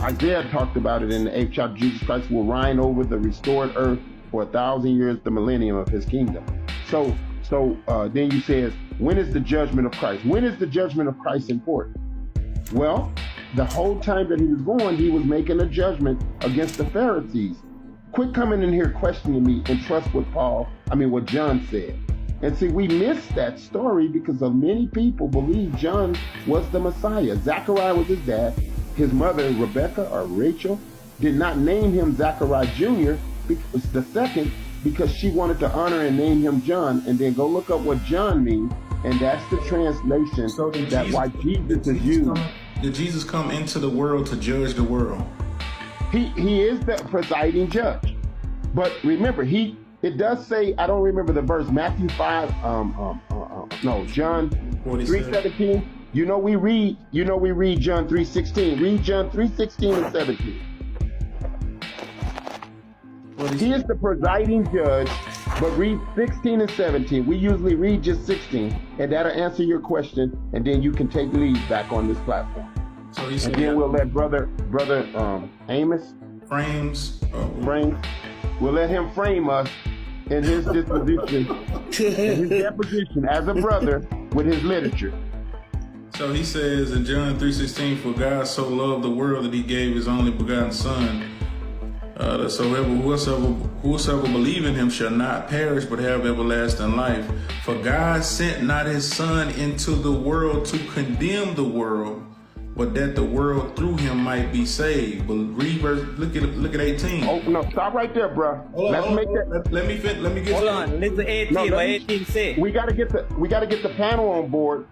Isaiah talked about it in the 8th chapter. Jesus Christ will reign over the restored earth for 1,000 years, the millennium of his kingdom. So then you says, when is the judgment of Christ? When is the judgment of Christ important? Well, the whole time that he was going, he was making a judgment against the Pharisees. Quit coming in here questioning me and trust what John said. And see, we missed that story because of many people believe John was the Messiah. Zachariah was his dad. His mother, Rebecca or Rachel, did not name him Zachariah Jr. because the second, because she wanted to honor and name him John. And then go look up what John means, and that's the translation why Jesus is used. Did Jesus come into the world to judge the world? He is the presiding judge. But remember, it does say, I don't remember the verse, Matthew 5, John 3:17. We read John 3:16. Read John 3:16 and 17. He is the presiding judge, but read 16 and 17. We usually read just 16, and that'll answer your question, and then you can take lead back on this platform. So he said, and then we'll let brother Amos frames. We'll let him frame us in his disposition, in his deposition as a brother with his literature. So he says in John 3:16, for God so loved the world that he gave his only begotten son, that whosoever believe in him shall not perish but have everlasting life. For God sent not his son into the world to condemn the world, but that the world through him might be saved. But read verse, look at 18. Oh no, stop right there, bro. Let me get. Hold on, listen to 18. What 18 say? We gotta get the panel on board,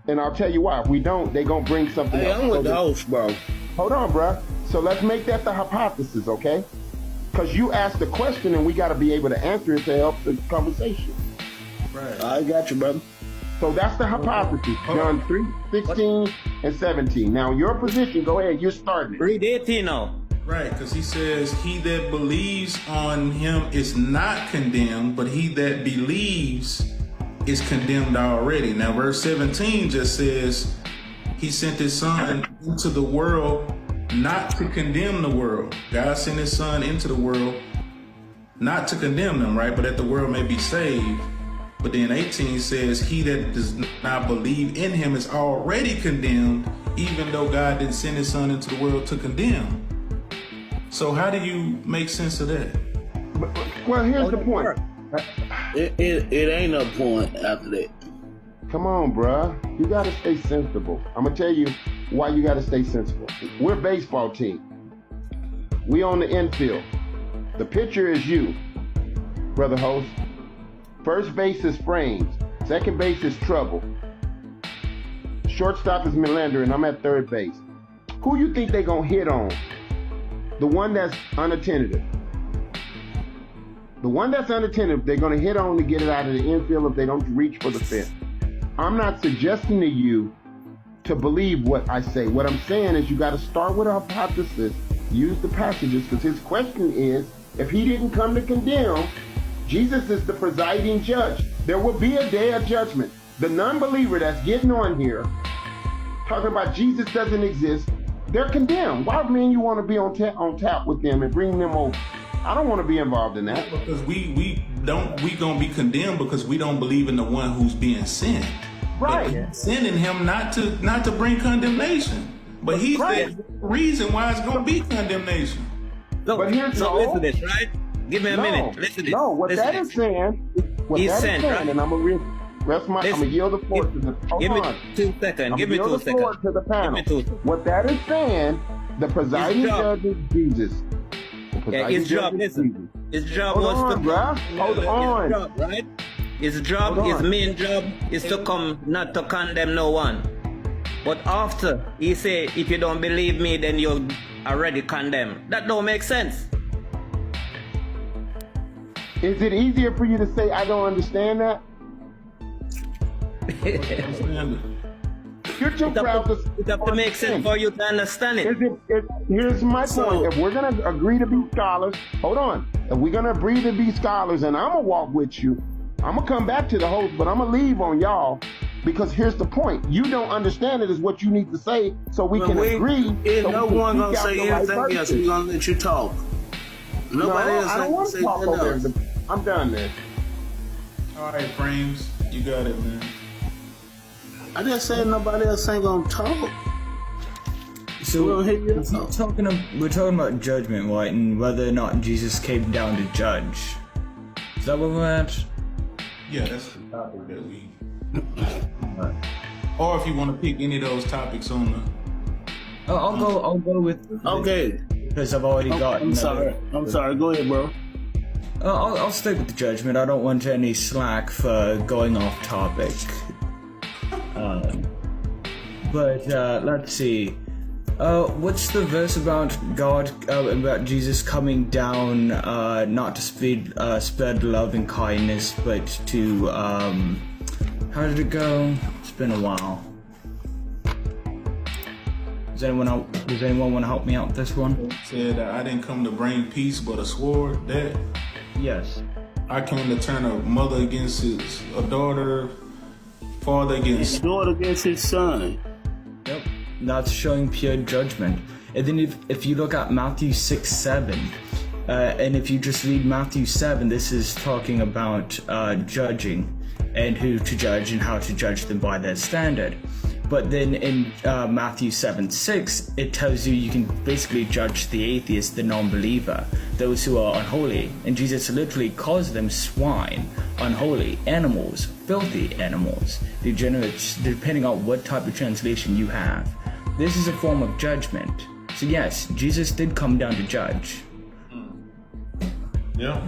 and I'll tell you why. If we don't, they gonna bring something else. I'm with the host, bro. Hold on, bro. So let's make that the hypothesis, okay? Because you asked the question, and we gotta be able to answer it to help the conversation. Right. I got you, brother. So that's the hypothesis. John 3:16 and 17. Now your position, go ahead, you're starting it. Read 18 now. Right, because he says, he that believes on him is not condemned, but he that believes is condemned already. Now verse 17 just says, he sent his son into the world not to condemn the world. God sent his son into the world not to condemn them, right? But that the world may be saved. But then 18 says, he that does not believe in him is already condemned, even though God didn't send his son into the world to condemn. So how do you make sense of that? Well, here's the point. It ain't a point after that. Come on, bruh. You gotta stay sensible. I'm gonna tell you why you gotta stay sensible. We're a baseball team. We on the infield. The pitcher is you, brother host. First base is Frames. Second base is Trouble. Shortstop is Melander, and I'm at third base. Who you think they gonna hit on? The one that's unattended. The one that's unattended, they're gonna hit on to get it out of the infield if they don't reach for the fence. I'm not suggesting to you to believe what I say. What I'm saying is you gotta start with a hypothesis, use the passages, because his question is, if he didn't come to condemn, Jesus is the presiding judge. There will be a day of judgment. The non-believer that's getting on here, talking about Jesus doesn't exist, they're condemned. Why me and you want to be on tap with them and bring them over? I don't want to be involved in that. Because we gonna be condemned because we don't believe in the one who's being sent. Right. But sending him not to bring condemnation. But he's the reason why it's gonna be condemnation. So, but here's listen to this, right? Give me a minute. Listen to this. No, what listen that is saying, right? And I'm gonna yield the floor to the. Give me 2 seconds. Give me 2 seconds. Floor to the panel. What that is saying, the presiding judge is Jesus. Yeah, his job. Listen, his job was to. Hold on. His job, right? His job, his main job, is to come, not to condemn no one. But after he say, if you don't believe me, then you're already condemned. That don't make sense. Is it easier for you to say, I don't understand that? You're too proud to... It have to make sense for you to understand it. Here's my point. If we're going to agree to be scholars, hold on. If we're going to agree to be scholars and I'm going to walk with you, I'm going to come back to the host, but I'm going to leave on y'all. Because here's the point: you don't understand it is what you need to say, so we can agree. Ain't so no we can one gonna speak out say the right anything else. verses. We're gonna let you talk. Nobody else I don't ain't want say to talk nothing over else. everybody. I'm done, man. All right, Frames, you got it, man. I just said nobody else ain't gonna talk. So We'll hear you we're out. talking about judgment, right, and whether or not Jesus came down to judge. Is that where we're at? Yeah, that's the topic that we. Or if you want to pick any of those topics on the. I'll go with Okay. because I've already got. I'm sorry. Go ahead, bro. I'll stick with the judgment. I don't want any slack for going off topic. But let's see. What's the verse about God, about Jesus coming down, not to spread love and kindness, but to, how did it go? It's been a while. Does anyone want to help me out with this one? Said I didn't come to bring peace but a sword. That Yes. I came to turn a mother against a daughter, father against. Daughter against his son. Yep. That's showing pure judgment. And then if you look at Matthew 6:7, and if you just read Matthew 7, this is talking about judging and who to judge and how to judge them by their standard. But then in Matthew 7:6, it tells you can basically judge the atheist, the non-believer, those who are unholy. And Jesus literally calls them swine, unholy, animals, filthy animals, degenerates, depending on what type of translation you have. This is a form of judgment. So yes, Jesus did come down to judge. Yeah.